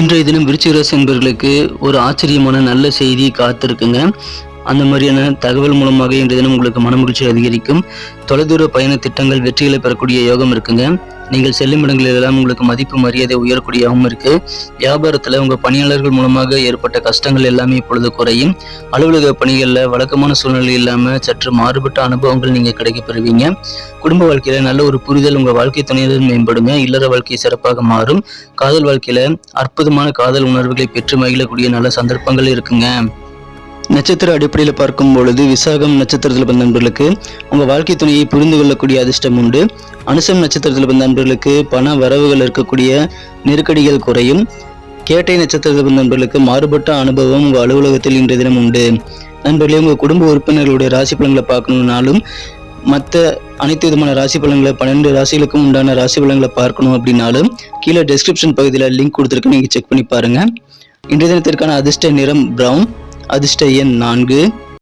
இன்றைய தினம் விருச்சிக ராசி என்பவர்களுக்கு ஒரு ஆச்சரியமான நல்ல செய்தி காத்திருக்குங்க. அந்த மாதிரியான தகவல் மூலமாக இன்றைய தினம் உங்களுக்கு மனமகிழ்ச்சி அதிகரிக்கும். தொலைதூர பயண திட்டங்கள் வெற்றிகளை பெறக்கூடிய யோகம் இருக்குங்க. நீங்கள் செல்லும் இடங்களிலெல்லாம் உங்களுக்கு மதிப்பு மரியாதை உயரக்கூடிய யோகம் இருக்கு. வியாபாரத்தில் உங்கள் பணியாளர்கள் மூலமாக ஏற்பட்ட கஷ்டங்கள் எல்லாமே இப்பொழுது குறையும். அலுவலக பணிகளில் வழக்கமான சூழ்நிலை இல்லாமல் சற்று மாறுபட்ட அனுபவங்கள் நீங்கள் கிடைக்கப்பெறுவீங்க. குடும்ப வாழ்க்கையில் நல்ல ஒரு புரிதல் உங்கள் வாழ்க்கை துணையுடன் மேம்படுங்க. இல்லற வாழ்க்கை சிறப்பாக மாறும். காதல் வாழ்க்கையில் அற்புதமான காதல் உணர்வுகளை பெற்று மகிழக்கூடிய நல்ல சந்தர்ப்பங்கள் இருக்குங்க. நட்சத்திர அடிப்படையில் பார்க்கும் பொழுது விசாகம் நட்சத்திரத்தில் பிறந்த நண்பர்களுக்கு உங்கள் வாழ்க்கை துணையை புரிந்து கொள்ளக்கூடிய அதிர்ஷ்டம் உண்டு. அனுசம் நட்சத்திரத்தில் பிறந்த நண்பர்களுக்கு பண வரவுகள் இருக்கக்கூடிய நெருக்கடிகள் குறையும். கேட்டை நட்சத்திரத்தில் பிறந்த நண்பர்களுக்கு மாறுபட்ட அனுபவம் உங்கள் அலுவலகத்தில் இன்றைய தினம் உண்டு. நண்பர்களே, உங்கள் குடும்ப உறுப்பினர்களுடைய ராசி பலன்களை பார்க்கணும்னாலும் மற்ற அனைத்து விதமான ராசி பலன்களை 12 ராசிகளுக்கும் உண்டான ராசி பலன்களை பார்க்கணும் அப்படின்னாலும் கீழே டெஸ்கிரிப்ஷன் பகுதியில் லிங்க் கொடுத்துருக்கு, நீங்கள் செக் பண்ணி பாருங்கள். இன்றைய தினத்திற்கான அதிர்ஷ்ட நிறம் பிரவுன், அதிர்ஷ்ட எண் 4,